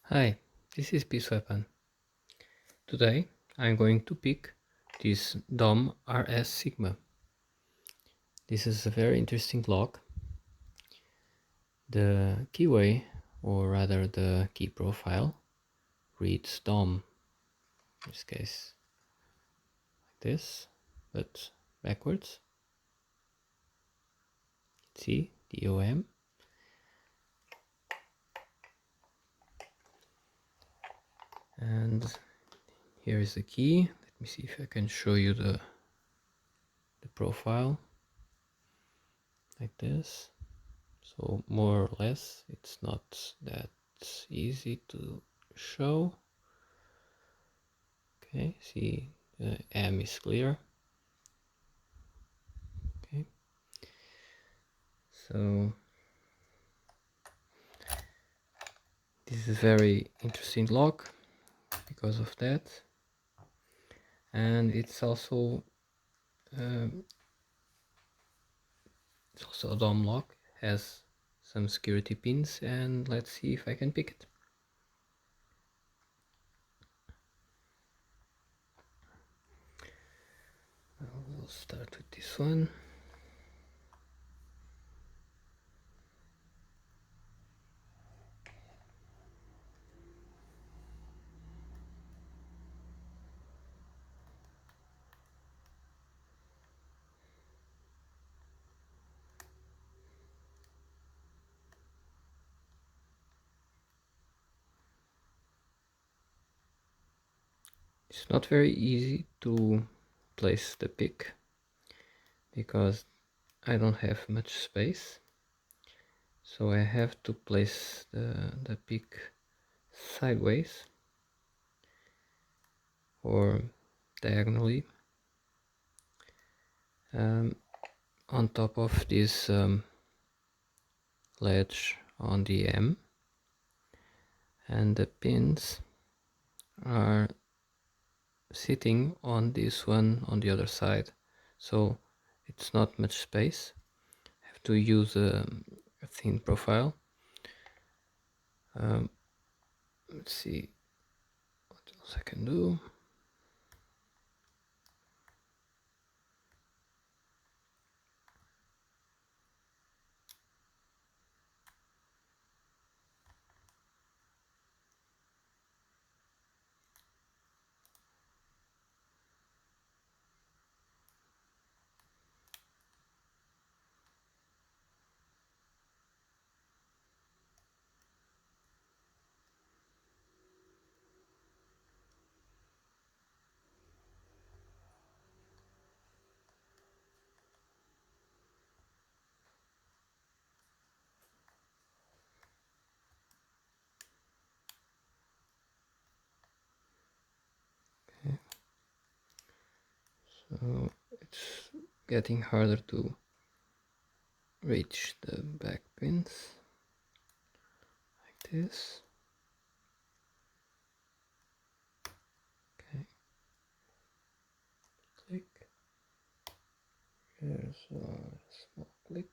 Hi, this is Peace Weapon. Today I'm going to pick this DOM RS Sigma. This is a very interesting lock. The keyway, or rather the key profile, reads DOM, in this case like this, but backwards. See, DOM. And here is the key. Let me see if I can show you the profile like this. So more or less, it's not that easy to show. Okay, see the M is clear. Okay, so this is very interesting lock because of that, and um, it's also a DOM lock, has some security pins, and let's see if I can pick it. We'll start with this one. It's not very easy to place the pick because I don't have much space, so I have to place the pick sideways or diagonally on top of this ledge on the M, and the pins are sitting on this one on the other side, so it's not much space. I have to use a thin profile. Let's see what else I can do. So it's getting harder to reach the back pins like this. Okay, click. Here's a small click.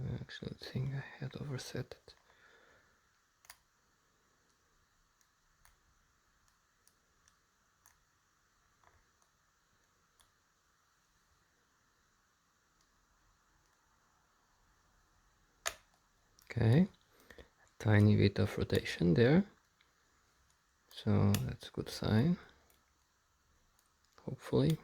I actually think I had overset it. Okay, a tiny bit of rotation there, so that's a good sign, hopefully.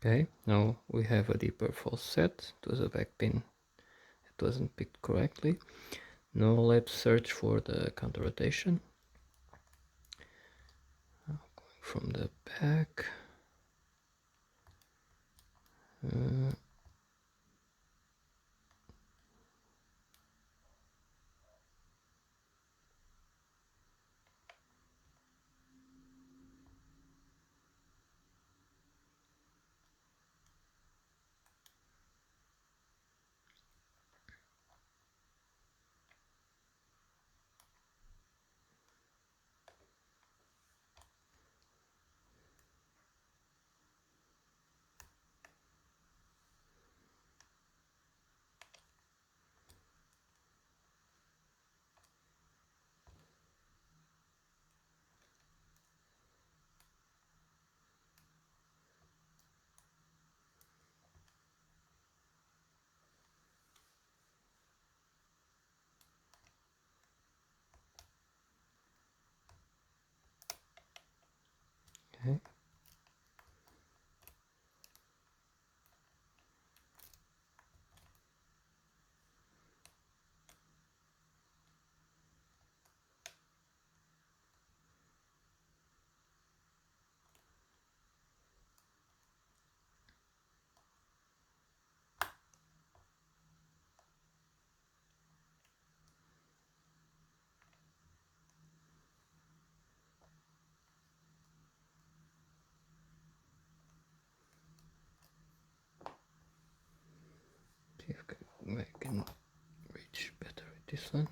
Okay, now we have a deeper false set. It was a back pin. It wasn't picked correctly. Now let's search for the counter rotation. Going from the back. Okay. See if I can reach better with this one.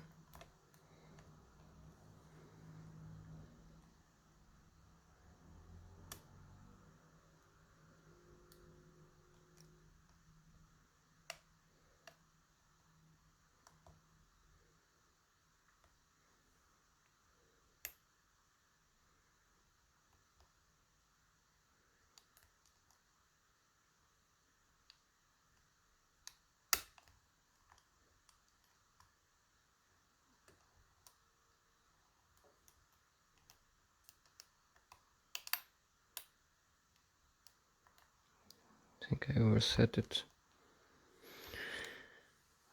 I think I overset it.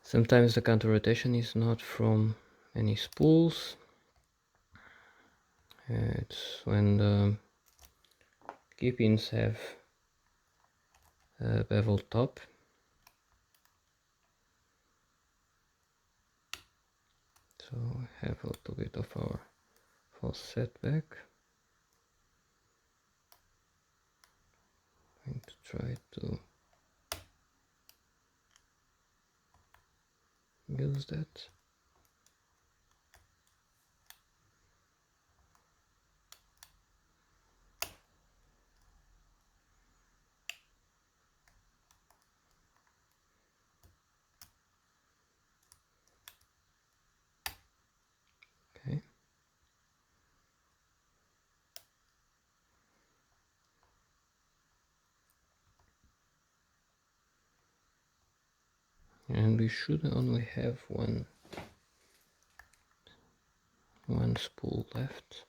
Sometimes the counter rotation is not from any spools. It's when the keypins have a bevel top. So we have a little bit of our false setback. I'm going to try to use that. Okay. And we should only have one spool left.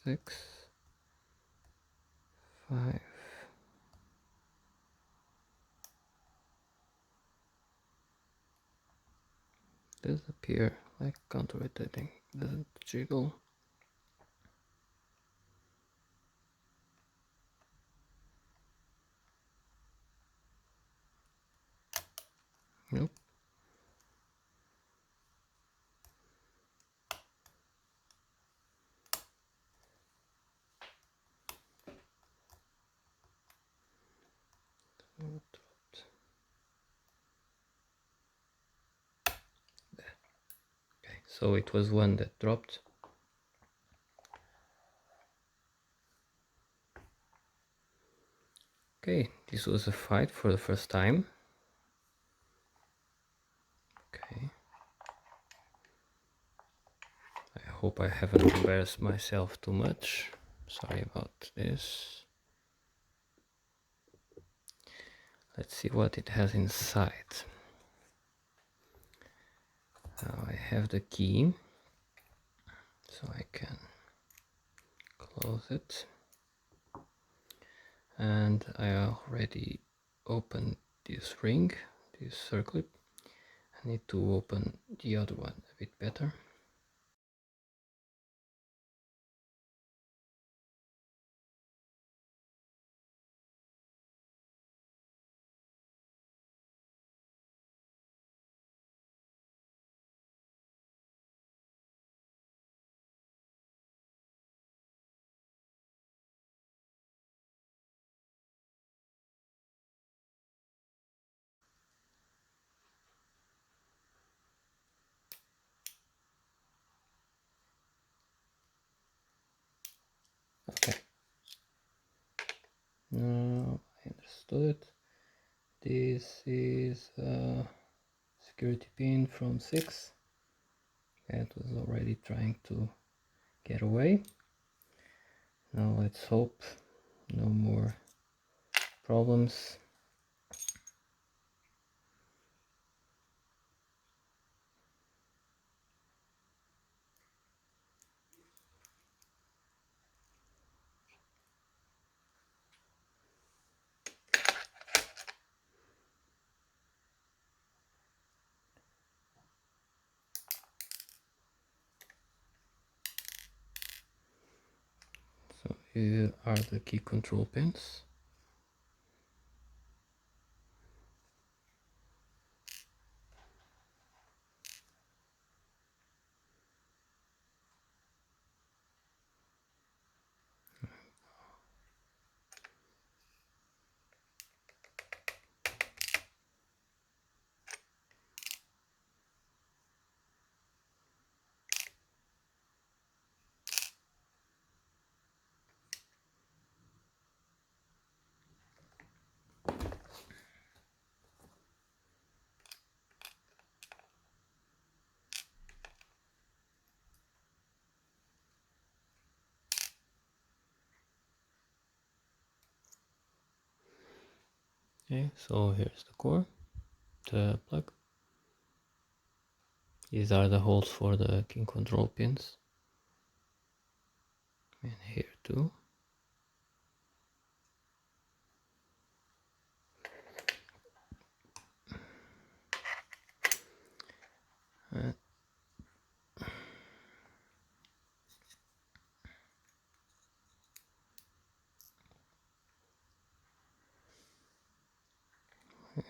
Six, 5. Does appear like counter rotating, doesn't jiggle. Nope. Okay, so it was one that dropped. Okay, this was a fight for the first time. Okay. I hope I haven't embarrassed myself too much. Sorry about this. Let's see what it has inside. Now I have the key, so I can close it. And I already opened this ring, this circlip. I need to open the other one a bit better. Okay. Now I understood. This is a security pin from 6. That was already trying to get away. Now let's hope no more problems. So here are the key control pins. Okay, so here's the core, the plug. These are the holes for the key control pins. And here too.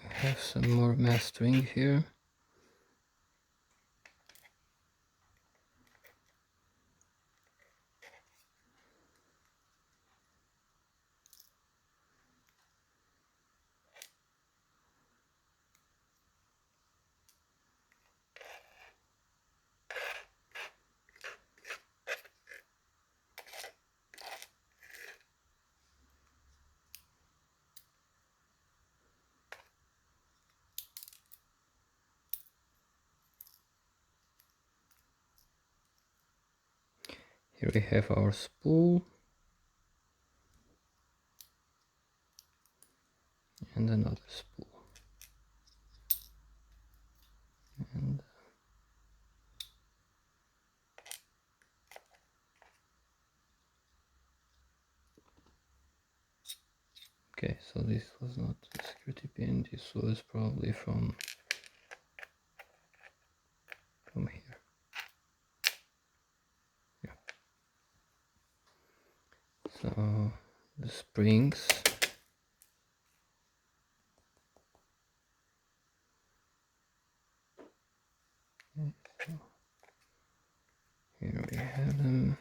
Have some more mastering here. Here we have our spool and another spool. And okay, so this was not a security pin, this was probably from here. Yeah. So the springs. Okay, so here we have them.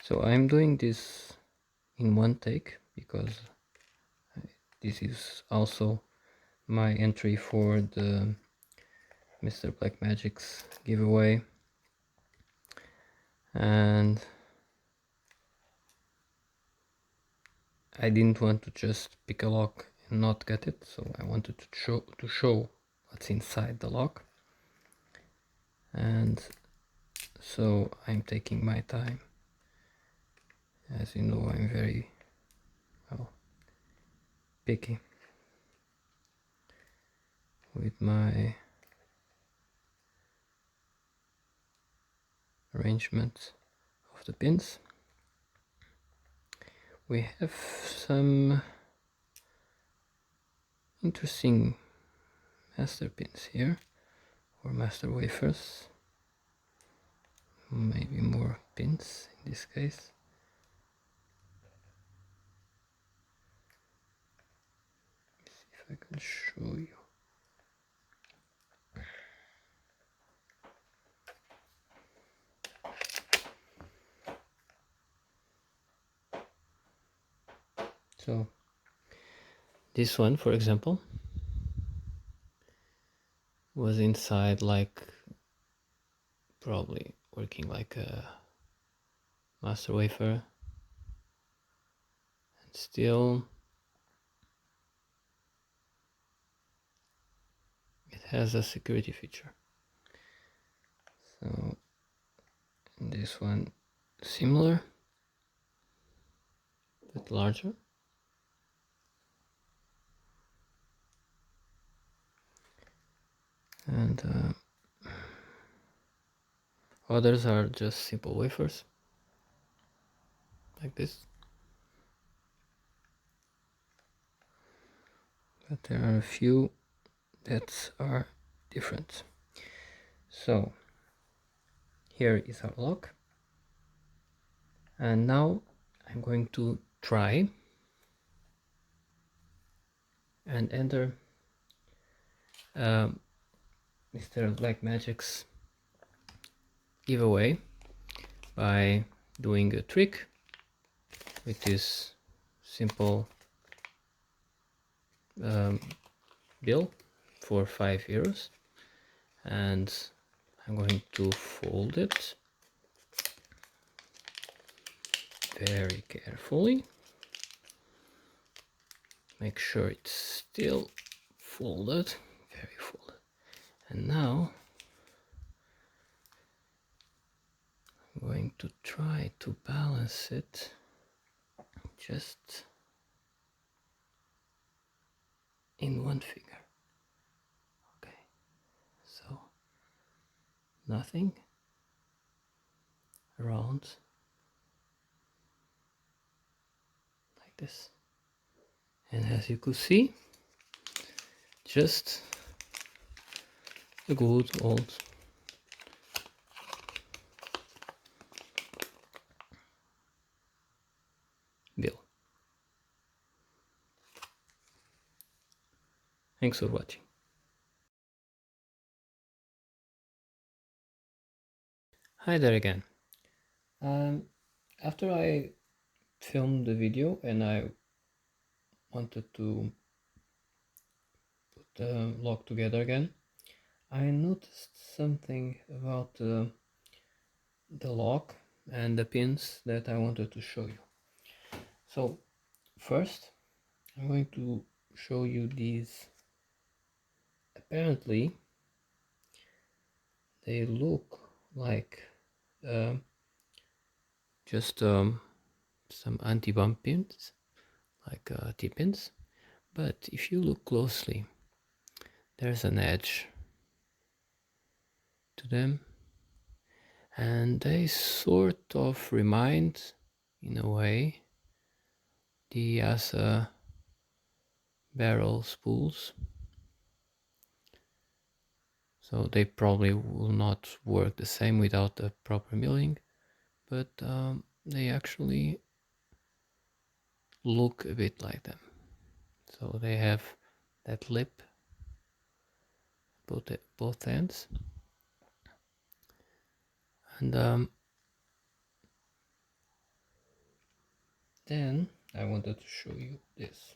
So I'm doing this in one take because this is also my entry for the MrBlack-Magic's giveaway, and I didn't want to just pick a lock and not get it, so I wanted to show what's inside the lock, and so I'm taking my time. As you know, I'm very picky with my arrangement of the pins. We have some interesting master pins here, or master wafers, maybe more pins in this case. Let's see if I can show you. So this one, for example, was inside, like, probably working like a master wafer, and still it has a security feature. So this one similar but larger, and others are just simple wafers like this, but there are a few that are different. So here is our lock, and now I'm going to try and enter MrBlack-Magic's giveaway by doing a trick with this simple bill for €5, and I'm going to fold it very carefully. Make sure it's still folded, very folded. And now I'm going to try to balance it just in one finger. Okay, so nothing around like this. And as you could see, just a good old bill. Thanks for watching. Hi there again. After I filmed the video and I wanted to put the lock together again, I noticed something about the lock and the pins that I wanted to show you. So first I'm going to show you these. Apparently they look like just some anti-bump pins, like T-pins, but if you look closely, there's an edge to them, and they sort of remind, in a way, the ASA barrel spools. So they probably will not work the same without the proper milling, but they actually look a bit like them. So they have that lip, both ends, and Then I wanted to show you this.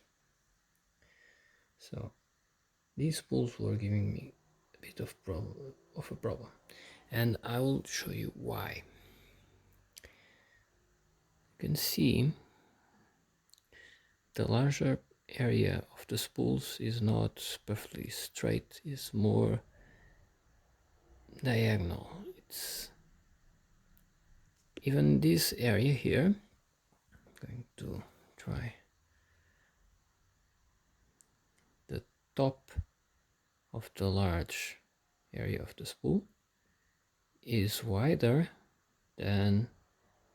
So these spools were giving me a bit of a problem, and I will show you why. You can see the larger area of the spools is not perfectly straight, it's more diagonal. It's even this area here. I'm going to try the top of the large area of the spool is wider than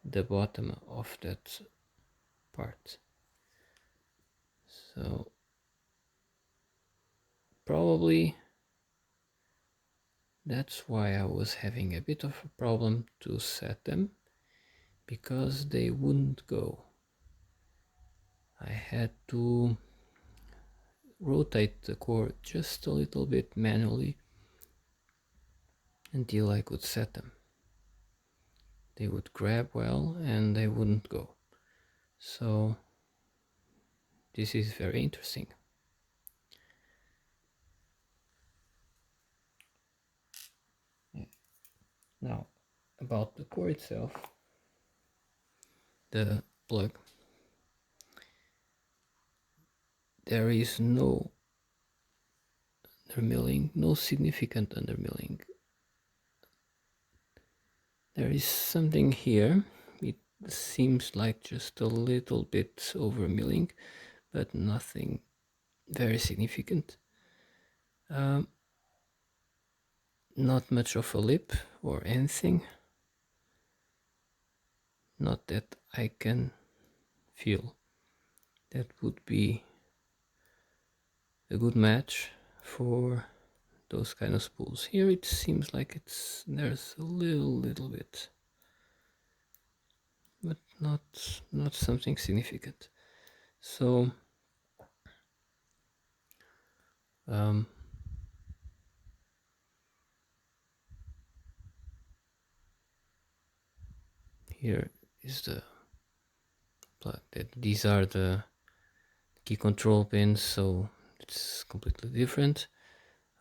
the bottom of that part. So probably that's why I was having a bit of a problem to set them, because they wouldn't go. I had to rotate the cord just a little bit manually until I could set them. They would grab well and they wouldn't go. So this is very interesting. Now about the core itself, the plug, there is no undermilling, no significant undermilling. There is something here, it seems like just a little bit over milling, but nothing very significant. Not much of a lip or anything, not that I can feel. That would be a good match for those kind of spools. Here it seems like there's a little bit, but not something significant. So here is the plug. These are the key control pins, so it's completely different.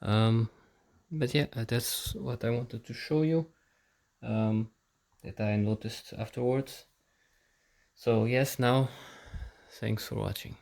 But yeah, that's what I wanted to show you, that I noticed afterwards. So yes, now thanks for watching.